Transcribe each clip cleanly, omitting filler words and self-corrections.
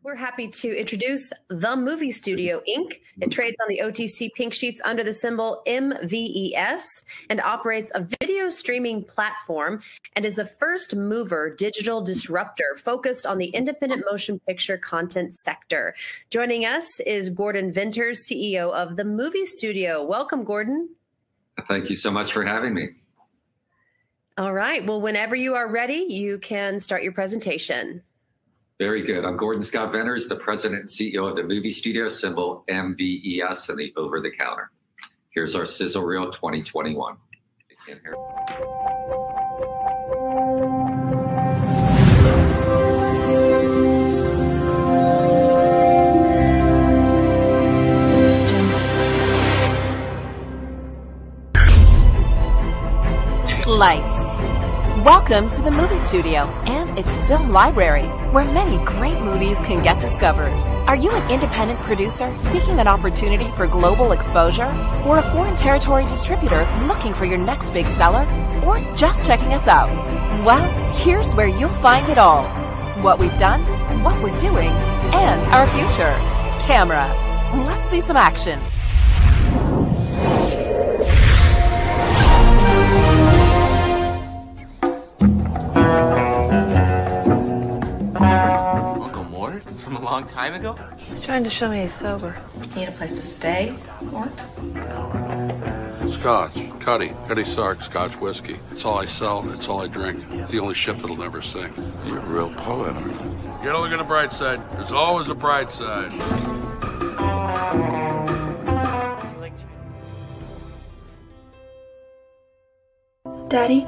We're happy to introduce The Movie Studio, Inc. It trades on the OTC Pink sheets under the symbol MVES and operates a video streaming platform and is a first mover digital disruptor focused on the independent motion picture content sector. Joining us is Gordon Venters, CEO of The Movie Studio. Welcome, Gordon. Thank you so much for having me. All right. Well, whenever you are ready, you can start your presentation. Very good. I'm Gordon Scott Venters, the president and CEO of The Movie Studio, symbol MVES in the over-the-counter. Here's our sizzle reel 2021. You can't hear it. Lights. Welcome to the Movie Studio and its film library, where many great movies can get discovered. Are you an independent producer seeking an opportunity for global exposure? Or a foreign territory distributor looking for your next big seller? Or just checking us out? Well, here's where you'll find it all. What we've done, what we're doing, and our future. Camera. Let's see some action. From a long time ago? He's trying to show me he's sober. Need a place to stay, Mort? Scotch, Cuddy Sark, Scotch whiskey. It's all I sell, it's all I drink. It's the only ship that'll never sink. You're a real poet, aren't you? You gotta look at the bright side. There's always a bright side. Daddy,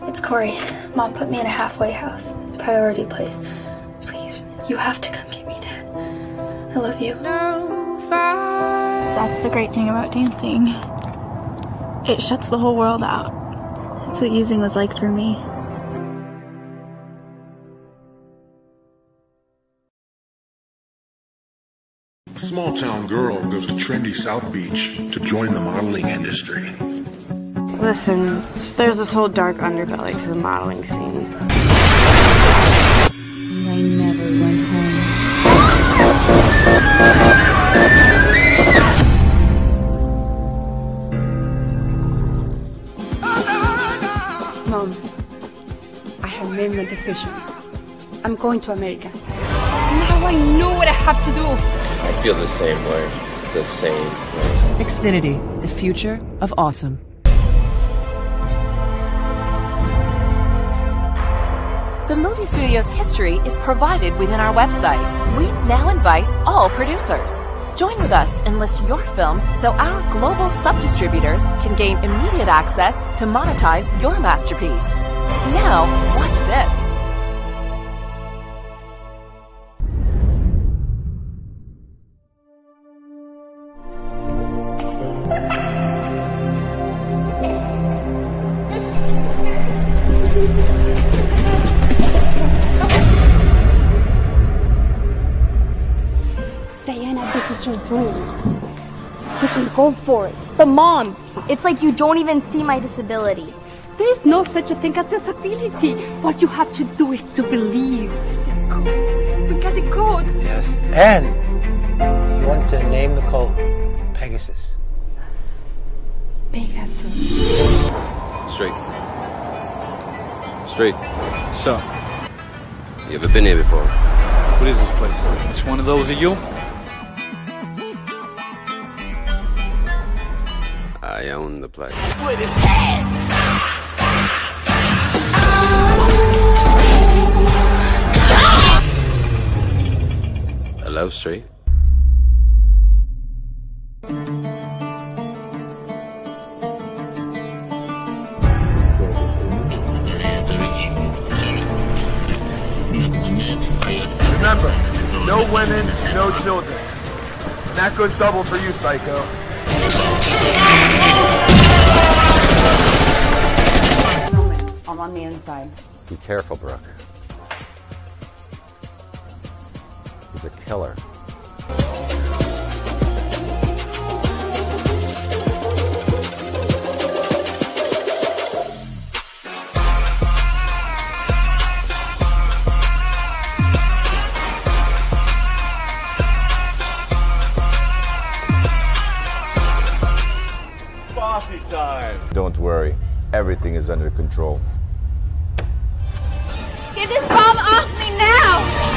it's Corey. Mom put me in a halfway house. Priority place. Please, you have to come get me, Dad. I love you. That's the great thing about dancing. It shuts the whole world out. That's what using was like for me. A small-town girl goes to trendy South Beach to join the modeling industry. Listen, there's this whole dark underbelly to the modeling scene. I never went home. Mom, I have made my decision. I'm going to America. Now I know what I have to do. I feel the same way. The same way. Xfinity, the future of awesome. The Movie Studio's history is provided within our website. We now invite all producers. Join with us and list your films so our global sub-distributors can gain immediate access to monetize your masterpiece. Now, watch this. This is your dream. You can go for it. But Mom, it's like you don't even see my disability. There is no such a thing as disability. What you have to do is to believe. We got the code. Yes, and you want to name the cult Pegasus. Pegasus. Straight. So, You ever been here before? what is this place? Which one of those are you? I own the place. Split his head! Hello, Street. Remember, no women, no children. And that goes double for you, Psycho. I'm on the inside. Be careful, Brooke. He's a killer. coffee time. Don't worry, everything is under control. Get this bomb off me now!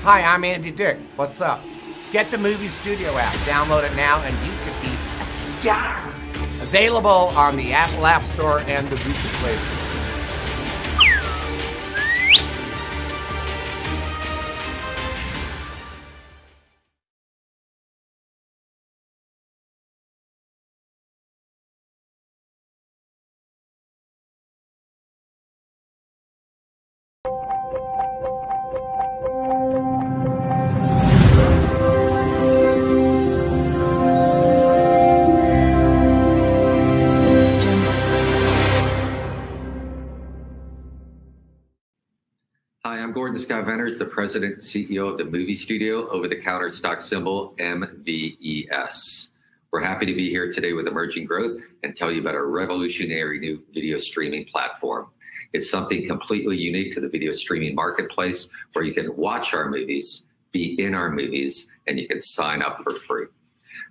Hi, I'm Andy Dick. What's up? Get the Movie Studio app. Download it now and you could be a star. Available on the Apple App Store and the Google Play Store. Hi, I'm Gordon Scott Venters, the president and CEO of the movie studio, over-the-counter stock symbol MVES. We're happy to be here today with Emerging Growth and tell you about our revolutionary new video streaming platform. It's something completely unique to the video streaming marketplace where you can watch our movies, be in our movies, and you can sign up for free.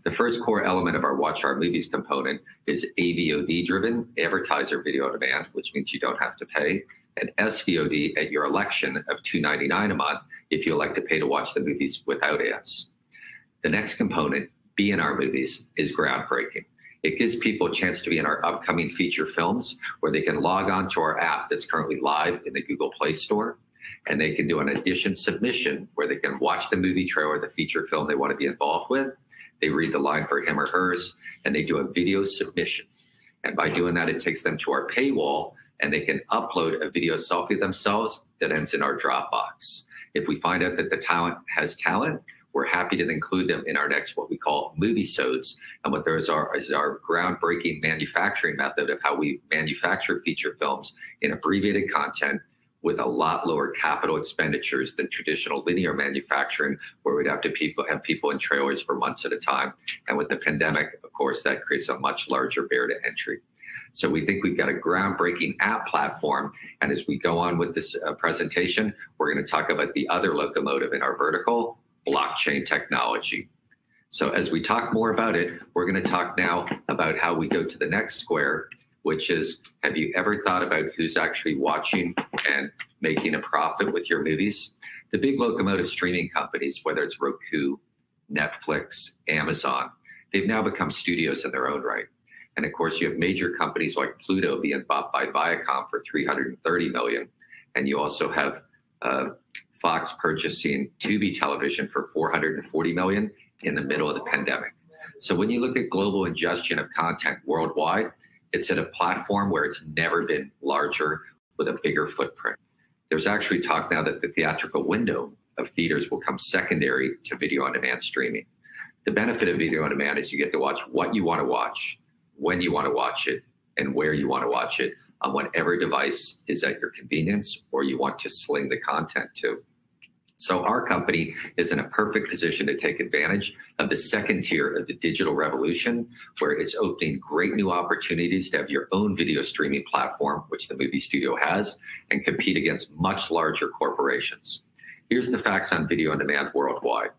The first core element of our Watch Our Movies component is AVOD-driven, advertiser video on demand, which means you don't have to pay, and SVOD at your election of $2.99 a month if you elect to pay to watch the movies without ads. The next component, Be in Our Movies, is groundbreaking. It gives people a chance to be in our upcoming feature films where they can log on to our app that's currently live in the Google Play Store, and they can do an audition submission where they can watch the movie trailer, the feature film they want to be involved with. They read the line for him or hers, and they do a video submission. And by doing that, it takes them to our paywall, and they can upload a video selfie of themselves that ends in our Dropbox. If we find out that the talent has talent, we're happy to include them in our next, what we call movie-sodes. And what those are is our groundbreaking manufacturing method of how we manufacture feature films in abbreviated content with a lot lower capital expenditures than traditional linear manufacturing, where we'd have to have people in trailers for months at a time. And with the pandemic, of course, that creates a much larger barrier to entry. So we think we've got a groundbreaking app platform. And as we go on with this presentation, we're going to talk about the other locomotive in our vertical, blockchain technology. So as we talk more about it, we're going to talk now about how we go to the next square, which is, have you ever thought about who's actually watching and making a profit with your movies? The big locomotive streaming companies, whether it's Roku, Netflix, Amazon, they've now become studios in their own right. And of course, you have major companies like Pluto being bought by Viacom for $330 million. And you also have Fox purchasing Tubi Television for $440 million in the middle of the pandemic. So when you look at global ingestion of content worldwide, it's at a platform where it's never been larger with a bigger footprint. There's actually talk now that the theatrical window of theaters will come secondary to video on demand streaming. The benefit of video on demand is you get to watch what you want to watch, when you want to watch it, and where you want to watch it on whatever device is at your convenience or you want to sling the content to. So our company is in a perfect position to take advantage of the second tier of the digital revolution, where it's opening great new opportunities to have your own video streaming platform, which the movie studio has, and compete against much larger corporations. Here's the facts on video on demand worldwide.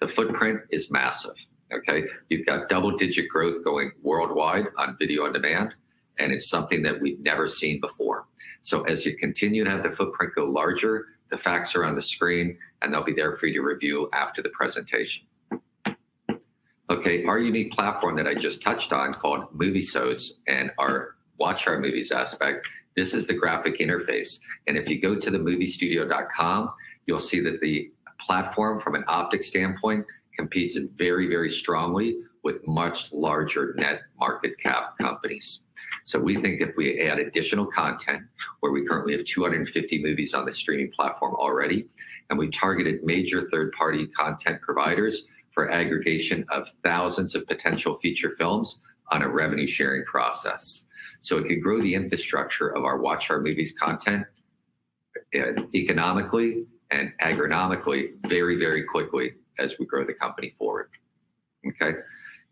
The footprint is massive. Okay, you've got double-digit growth going worldwide on video on demand, and it's something that we've never seen before. So as you continue to have the footprint go larger, the facts are on the screen, and they'll be there for you to review after the presentation. Okay, our unique platform that I just touched on called MovieSodes and our watch our movies aspect, this is the graphic interface. And if you go to the moviestudio.com, you'll see that the platform from an optics standpoint competes very, very strongly with much larger net market cap companies. So we think if we add additional content, where we currently have 250 movies on the streaming platform already, and we targeted major third-party content providers for aggregation of thousands of potential feature films on a revenue sharing process. So it could grow the infrastructure of our Watch Our Movies content economically and agronomically very, very quickly as we grow the company forward. Okay,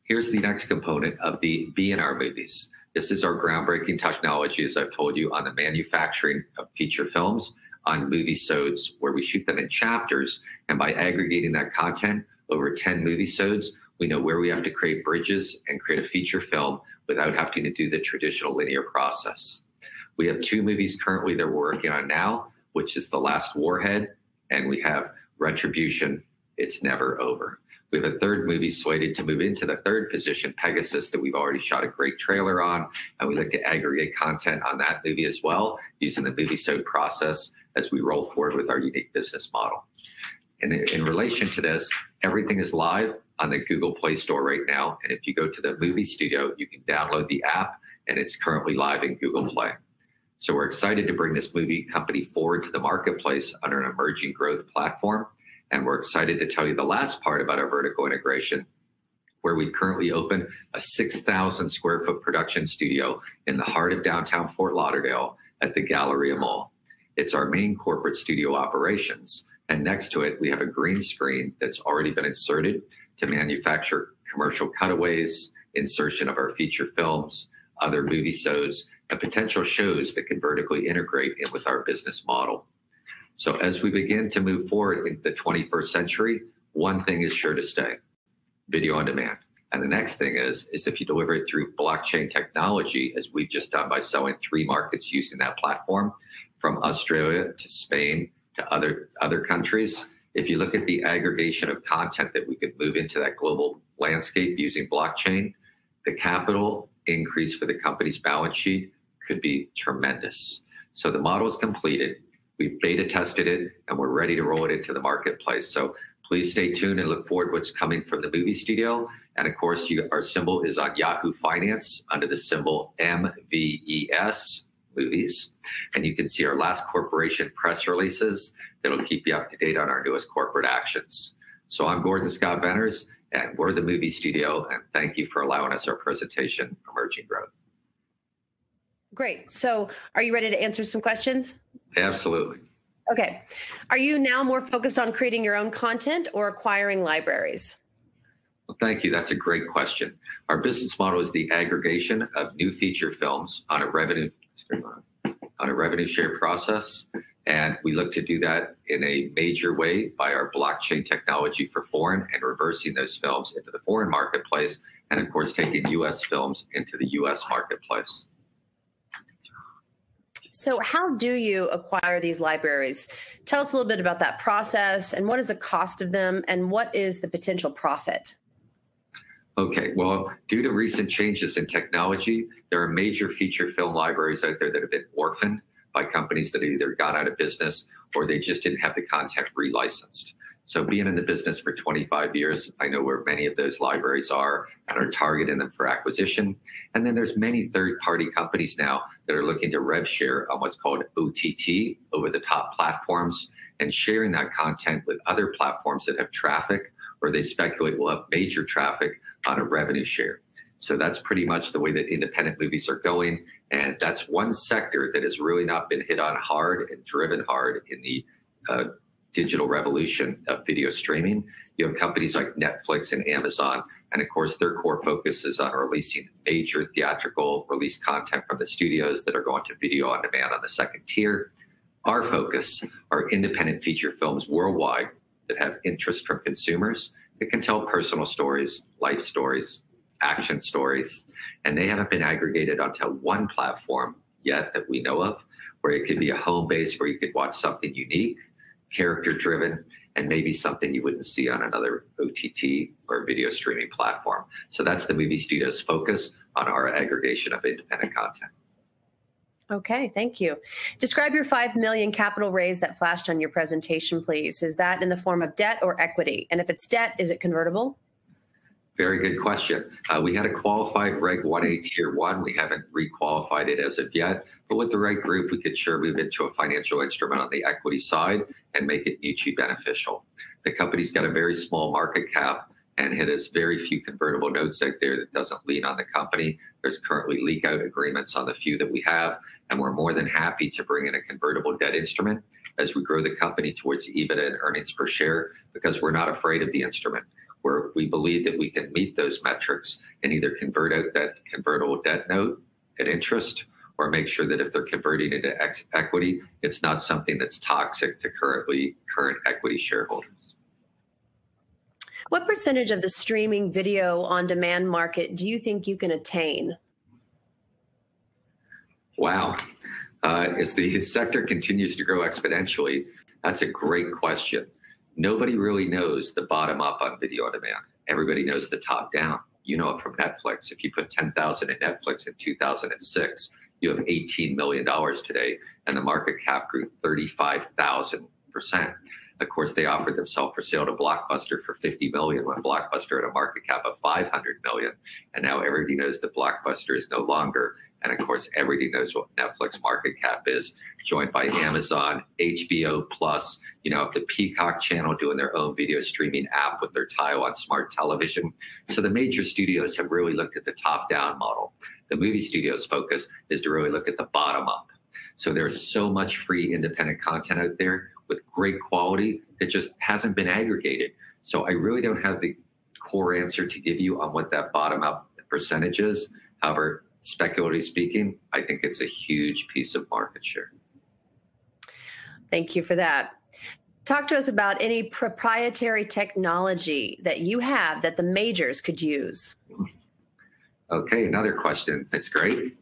here's the next component of the Be in Our Movies. This is our groundbreaking technology, as I've told you, on the manufacturing of feature films on movie-sodes, where we shoot them in chapters, and by aggregating that content over 10 movie-sodes, we know where we have to create bridges and create a feature film without having to do the traditional linear process. We have 2 movies currently that we're working on now, which is The Last Warhead, and we have Retribution, It's Never Over. We have a 3rd movie slated to move into the 3rd position, Pegasus, that we've already shot a great trailer on, and we like to aggregate content on that movie as well, using the movie-sode process as we roll forward with our unique business model. And in relation to this, everything is live on the Google Play Store right now, and if you go to the Movie Studio, you can download the app, and it's currently live in Google Play. So we're excited to bring this movie company forward to the marketplace under an emerging growth platform. And we're excited to tell you the last part about our vertical integration, where we currently open a 6,000 square foot production studio in the heart of downtown Fort Lauderdale at the Galleria Mall. It's our main corporate studio operations. And next to it, we have a green screen that's already been inserted to manufacture commercial cutaways, insertion of our feature films, other movie-sodes, and potential shows that can vertically integrate in with our business model. So as we begin to move forward into the 21st century, one thing is sure to stay: video on demand. And the next thing is if you deliver it through blockchain technology, as we've just done by selling 3 markets using that platform, from Australia to Spain to other countries, if you look at the aggregation of content that we could move into that global landscape using blockchain, the capital increase for the company's balance sheet could be tremendous. So the model is completed. We've beta tested it, and we're ready to roll it into the marketplace. So please stay tuned and look forward to what's coming from the Movie Studio. And of course, our symbol is on Yahoo Finance under the symbol MVES, movies. And you can see our last corporation press releases that'll keep you up to date on our newest corporate actions. So I'm Gordon Scott Venners, and we're the Movie Studio. And thank you for allowing us our presentation, Emerging Growth. Great. So are you ready to answer some questions? Absolutely. Okay. Are you now more focused on creating your own content or acquiring libraries? Well, thank you. That's a great question. Our business model is the aggregation of new feature films on a revenue share process. And we look to do that in a major way by our blockchain technology for foreign and reversing those films into the foreign marketplace. And of course, taking US films into the US marketplace. So how do you acquire these libraries? Tell us a little bit about that process, and what is the cost of them, and what is the potential profit? Okay, well, due to recent changes in technology, there are major feature film libraries out there that have been orphaned by companies that have either gone out of business or they just didn't have the content relicensed. So being in the business for 25 years, I know where many of those libraries are and are targeting them for acquisition. And then there's many third-party companies now that are looking to rev share on what's called OTT, over-the-top platforms, and sharing that content with other platforms that have traffic, or they speculate will have major traffic on a revenue share. So that's pretty much the way that independent movies are going. And that's one sector that has really not been hit on hard and driven hard in the digital revolution of video streaming. You have companies like Netflix and Amazon, and of course their core focus is on releasing major theatrical release content from the studios that are going to video on demand on the second tier. Our focus are independent feature films worldwide that have interest from consumers that can tell personal stories, life stories, action stories, and they haven't been aggregated onto one platform yet that we know of, where it could be a home base where you could watch something unique, character-driven, and maybe something you wouldn't see on another OTT or video streaming platform. So that's the Movie Studio's focus on our aggregation of independent content. Okay, thank you. Describe your $5 million capital raise that flashed on your presentation, please. Is that in the form of debt or equity? And if it's debt, is it convertible? Very good question. We had a qualified Reg 1A Tier 1. We haven't requalified it as of yet, but with the right group, we could sure move into a financial instrument on the equity side and make it mutually beneficial. The company's got a very small market cap, and it has very few convertible notes out there that doesn't lean on the company. There's currently leak out agreements on the few that we have, and we're more than happy to bring in a convertible debt instrument as we grow the company towards EBITDA and earnings per share, because we're not afraid of the instrument. Where we believe that we can meet those metrics and either convert out that convertible debt note at interest, or make sure that if they're converting into equity, it's not something that's toxic to current equity shareholders. What percentage of the streaming video on demand market do you think you can attain? Wow. As the sector continues to grow exponentially, that's a great question. Nobody really knows the bottom up on video on demand. Everybody knows the top down. You know it from Netflix. If you put 10,000 in Netflix in 2006, you have $18 million today, and the market cap grew 35,000%. Of course, they offered themselves for sale to Blockbuster for $50 million when Blockbuster had a market cap of $500 million. And now everybody knows that Blockbuster is no longer. And of course, everybody knows what Netflix market cap is, joined by Amazon, HBO Plus, the Peacock channel doing their own video streaming app with their tile on smart television. So the major studios have really looked at the top-down model. The movie studio's focus is to really look at the bottom up. So there's so much free independent content out there with great quality that just hasn't been aggregated. So I really don't have the core answer to give you on what that bottom up percentage is. However, speculatively speaking, I think it's a huge piece of market share. Thank you for that. Talk to us about any proprietary technology that you have that the majors could use. Okay, another question that's great.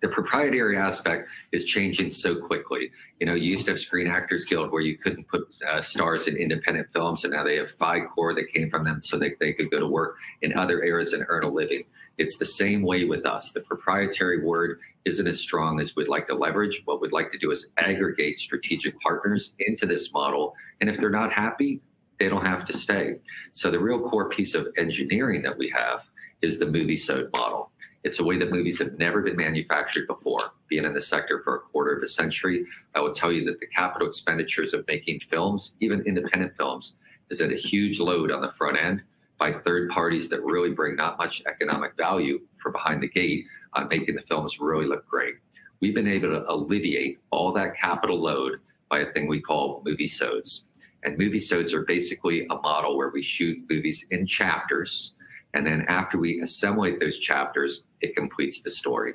The proprietary aspect is changing so quickly. You used to have Screen Actors Guild where you couldn't put stars in independent films, and now they have FICOR that came from them so they could go to work in other areas and earn a living. It's the same way with us. The proprietary word isn't as strong as we'd like to leverage. What we'd like to do is aggregate strategic partners into this model, and if they're not happy, they don't have to stay. So the real core piece of engineering that we have is the movie-sode model. It's a way that movies have never been manufactured before. Being in the sector for a quarter of a century, I will tell you that the capital expenditures of making films, even independent films, is at a huge load on the front end by third parties that really bring not much economic value from behind the gate on making the films really look great. We've been able to alleviate all that capital load by a thing we call movie-sodes. And movie-sodes are basically a model where we shoot movies in chapters, and then after we assimilate those chapters, it completes the story.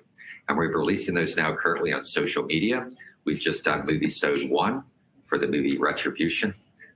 And we're releasing those now currently on social media. We've just done Movie-Sode 1 for the movie Retribution.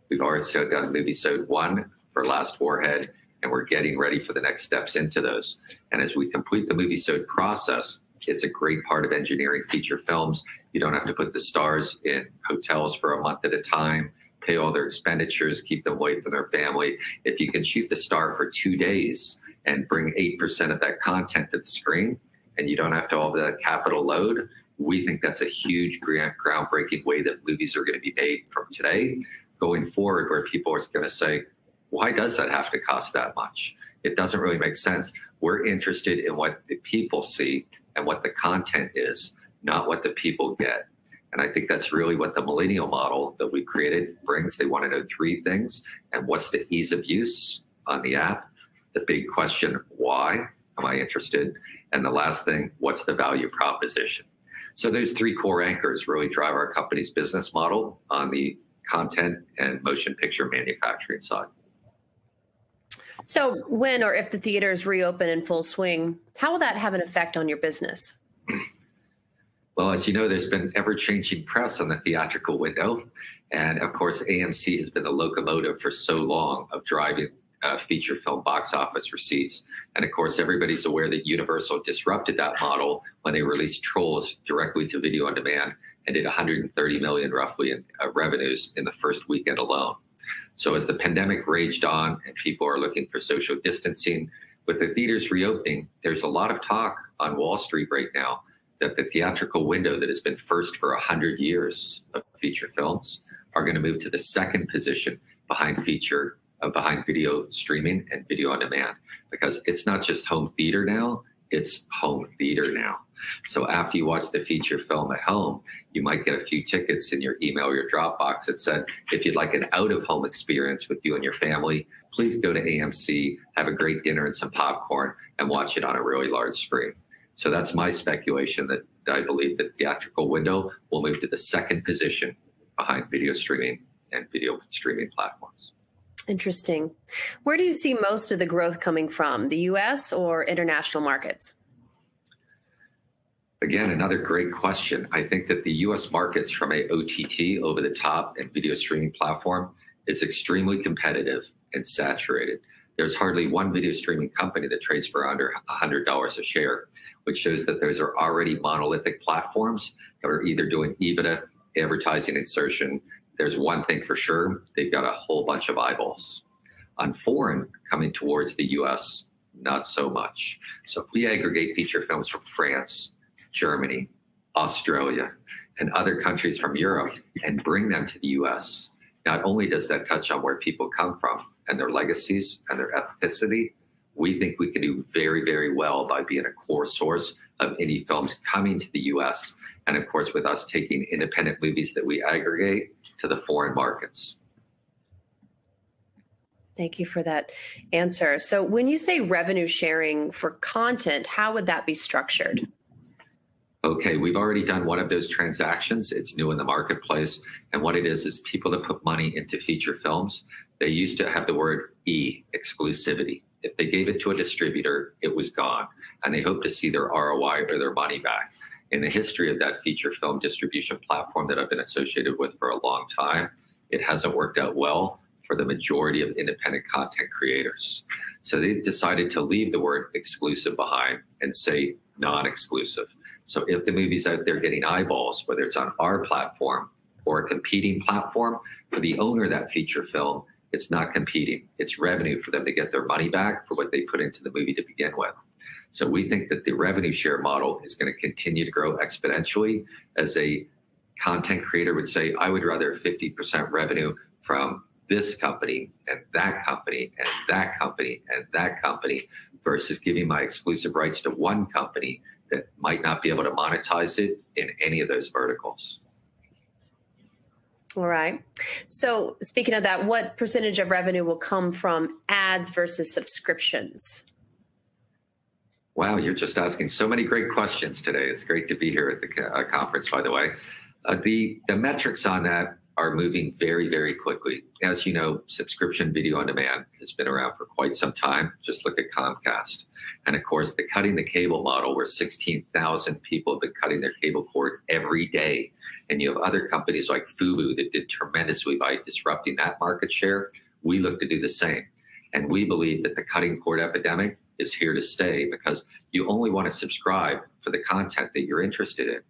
We've also done Movie-Sode 1 for Last Warhead, and we're getting ready for the next steps into those. And as we complete the Movie-Sode process, it's a great part of engineering feature films. You don't have to put the stars in hotels for a month at a time, pay all their expenditures, keep them away from their family. If you can shoot the star for 2 days and bring 8% of that content to the screen, and you don't have to all that capital load, we think that's a huge groundbreaking way that movies are going to be made from today going forward, where people are going to say, why does that have to cost that much? It doesn't really make sense. We're interested in what the people see and what the content is, not what the people get. And I think that's really what the millennial model that we created brings. They want to know 3 things. And what's the ease of use on the app? The big question, why am I interested? And the last thing, what's the value proposition? So those 3 core anchors really drive our company's business model on the content and motion picture manufacturing side. So when or if the theaters reopen in full swing, how will that have an effect on your business? Well, as you know, there's been ever-changing press on the theatrical window. And of course, AMC has been the locomotive for so long of driving feature film box office receipts. And of course, everybody's aware that Universal disrupted that model when they released Trolls directly to video on demand and did $130 million roughly in revenues in the first weekend alone. So as the pandemic raged on and people are looking for social distancing, with the theaters reopening, there's a lot of talk on Wall Street right now that the theatrical window that has been first for 100 years of feature films are going to move to the second position behind video streaming and video on demand, because it's not just home theater now, it's home theater now. So after you watch the feature film at home, you might get a few tickets in your email or your Dropbox that said, if you'd like an out-of-home experience with you and your family, please go to AMC, have a great dinner and some popcorn, and watch it on a really large screen. So that's my speculation, that I believe that theatrical window will move to the second position behind video streaming and video streaming platforms. Interesting. Where do you see most of the growth coming from, the US or international markets? Again, another great question. I think that the US markets from a OTT, over the top, and video streaming platform is extremely competitive and saturated. There's hardly one video streaming company that trades for under $100 a share, which shows that those are already monolithic platforms that are either doing EBITDA, advertising insertion. There's one thing for sure, they've got a whole bunch of eyeballs. On foreign, coming towards the US, not so much. So if we aggregate feature films from France, Germany, Australia, and other countries from Europe and bring them to the US, not only does that touch on where people come from and their legacies and their ethnicity, we think we can do very, very well by being a core source of indie films coming to the US. And of course, with us taking independent movies that we aggregate to the foreign markets. Thank you for that answer. So when you say revenue sharing for content, how would that be structured? Okay, we've already done one of those transactions. It's new in the marketplace. And what it is people that put money into feature films, they used to have the word E, exclusivity. If they gave it to a distributor, it was gone. And they hope to see their ROI or their money back. In the history of that feature film distribution platform that I've been associated with for a long time, it hasn't worked out well for the majority of independent content creators. So they've decided to leave the word exclusive behind and say non-exclusive. So if the movie's out there getting eyeballs, whether it's on our platform or a competing platform, for the owner of that feature film, it's not competing. It's revenue for them to get their money back for what they put into the movie to begin with. So we think that the revenue share model is going to continue to grow exponentially. As a content creator would say, I would rather 50% revenue from this company and that company and that company and that company versus giving my exclusive rights to one company that might not be able to monetize it in any of those verticals. All right. So speaking of that, what percentage of revenue will come from ads versus subscriptions? Wow, you're just asking so many great questions today. It's great to be here at the conference, by the way. The metrics on that are moving very, very quickly. As you know, subscription video on demand has been around for quite some time. Just look at Comcast. And of course, the cutting the cable model, where 16,000 people have been cutting their cable cord every day. And you have other companies like Fubo that did tremendously by disrupting that market share. We look to do the same. And we believe that the cutting cord epidemic is here to stay, because you only want to subscribe for the content that you're interested in.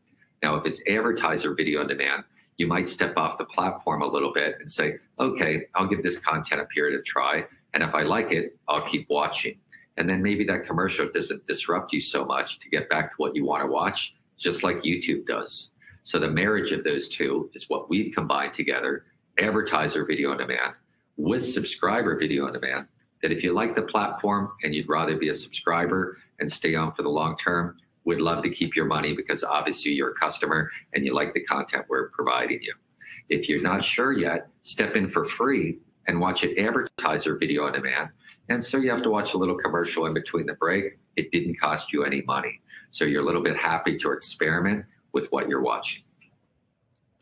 Now, if it's advertiser video on demand, you might step off the platform a little bit and say, okay, I'll give this content a period of try. And if I like it, I'll keep watching. And then maybe that commercial doesn't disrupt you so much to get back to what you want to watch, just like YouTube does. So the marriage of those two is what we've combined together, advertiser video on demand with subscriber video on demand, that if you like the platform and you'd rather be a subscriber and stay on for the long term, we'd love to keep your money, because obviously you're a customer and you like the content we're providing you. If you're not sure yet, step in for free and watch an advertiser video on demand. And so you have to watch a little commercial in between the break. It didn't cost you any money. So you're a little bit happy to experiment with what you're watching.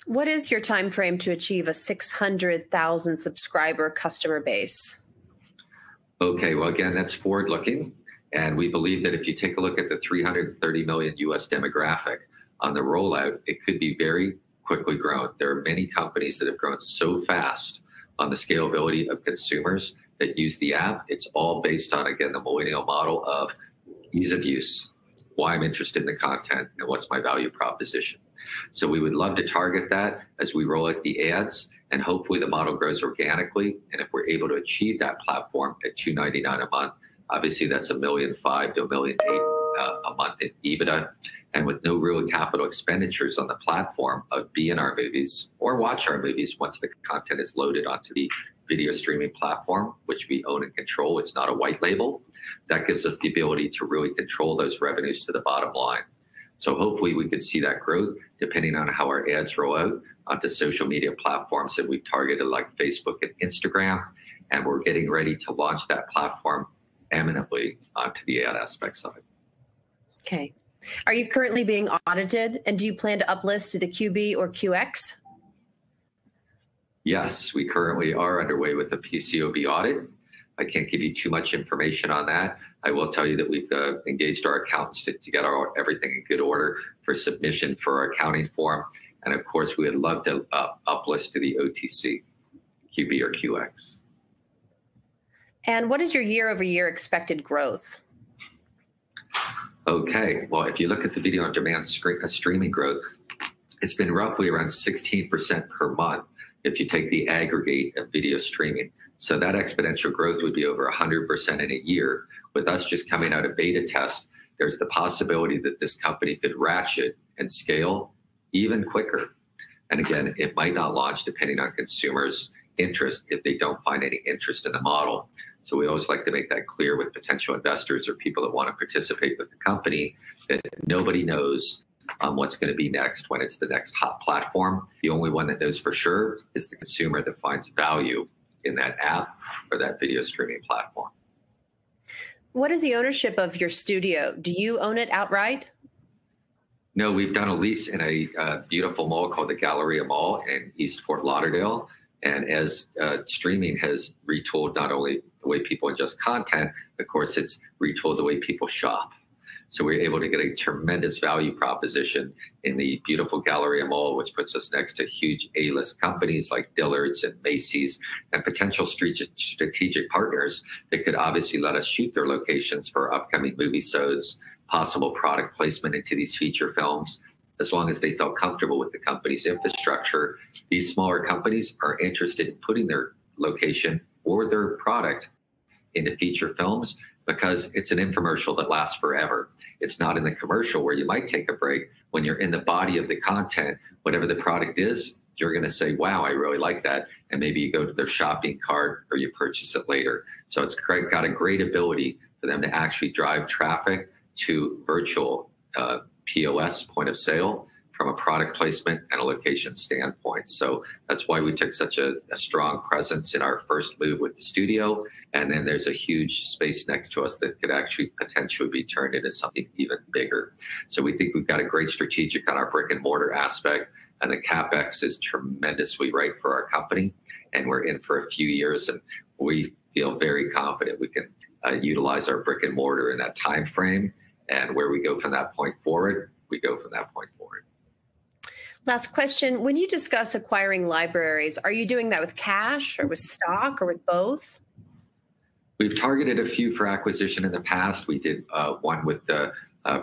What is your time frame to achieve a 600,000 subscriber customer base? Okay, well, again, that's forward-looking. And we believe that if you take a look at the 330 million US demographic on the rollout, it could be very quickly grown. There are many companies that have grown so fast on the scalability of consumers that use the app. It's all based on, again, the millennial model of ease of use, why I'm interested in the content, and what's my value proposition. So we would love to target that as we roll out the ads, and hopefully the model grows organically. And if we're able to achieve that platform at $299 a month, obviously that's $1.5 million to $1.8 million a month in EBITDA. and with no real capital expenditures on the platform of be in our movies or watch our movies once the content is loaded onto the video streaming platform, which we own and control. It's not a white label. That gives us the ability to really control those revenues to the bottom line. So hopefully we could see that growth depending on how our ads roll out onto social media platforms that we've targeted like Facebook and Instagram. And we're getting ready to launch that platform eminently onto the ad aspect side. Okay. Are you currently being audited, and do you plan to uplist to the QB or QX? Yes, we currently are underway with the PCOB audit. I can't give you too much information on that. I will tell you that we've engaged our accountants to get everything in good order for submission for our accounting form. And of course, we would love to uplist to the OTC, QB or QX. And what is your year-over-year expected growth? Okay, well, if you look at the video on demand streaming growth, it's been roughly around 16% per month if you take the aggregate of video streaming. So that exponential growth would be over 100% in a year. With us just coming out of beta test, there's the possibility that this company could ratchet and scale even quicker. And again, it might not launch depending on consumers' interest if they don't find any interest in the model. So we always like to make that clear with potential investors or people that want to participate with the company that nobody knows what's going to be next when it's the next hot platform. The only one that knows for sure is the consumer that finds value in that app or that video streaming platform. What is the ownership of your studio? Do you own it outright? No, we've done a lease in a beautiful mall called the Galleria Mall in East Fort Lauderdale. And as streaming has retooled not only the way people ingest content, of course, it's retooled the way people shop. So we're able to get a tremendous value proposition in the beautiful Galleria Mall, which puts us next to huge A-list companies like Dillard's and Macy's and potential strategic partners that could obviously let us shoot their locations for upcoming movie-sodes, possible product placement into these feature films. As long as they felt comfortable with the company's infrastructure, these smaller companies are interested in putting their location or their product into feature films because it's an infomercial that lasts forever. It's not in the commercial where you might take a break. When you're in the body of the content, whatever the product is, you're going to say, wow, I really like that. And maybe you go to their shopping cart or you purchase it later. So it's got a great ability for them to actually drive traffic to virtual POS, point of sale, from a product placement and a location standpoint. So that's why we took such a strong presence in our first move with the studio. And then there's a huge space next to us that could actually potentially be turned into something even bigger. So we think we've got a great strategic on our brick and mortar aspect, and the CapEx is tremendously right for our company. And we're in for a few years, and we feel very confident we can utilize our brick and mortar in that time frame. And where we go from that point forward, we go from that point forward. Last question. When you discuss acquiring libraries, are you doing that with cash or with stock or with both? We've targeted a few for acquisition in the past. We did one with the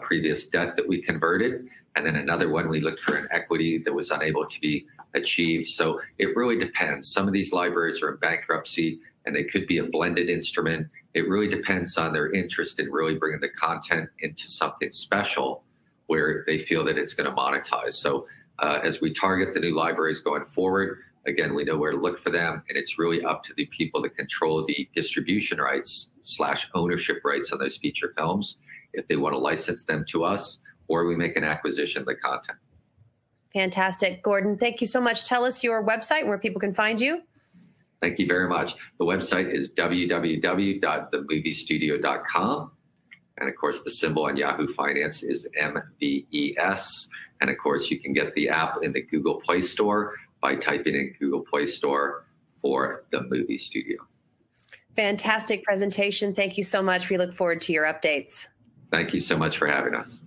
previous debt that we converted, and then another one we looked for an equity that was unable to be achieved. So it really depends. Some of these libraries are in bankruptcy, and they could be a blended instrument. It really depends on their interest in really bringing the content into something special where they feel that it's going to monetize. So as we target the new libraries going forward, again, we know where to look for them, and it's really up to the people that control the distribution rights / ownership rights on those feature films, if they want to license them to us, or we make an acquisition of the content. Fantastic. Gordon, thank you so much. Tell us your website and where people can find you. Thank you very much. The website is www.themoviestudio.com. And of course, the symbol on Yahoo Finance is MVES. And of course, you can get the app in the Google Play Store by typing in Google Play Store for The Movie Studio. Fantastic presentation. Thank you so much. We look forward to your updates. Thank you so much for having us.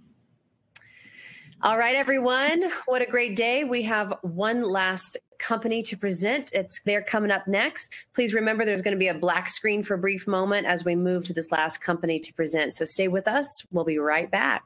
All right, everyone. What a great day. We have one last company to present. They're coming up next. Please remember there's going to be a black screen for a brief moment as we move to this last company to present. So stay with us. We'll be right back.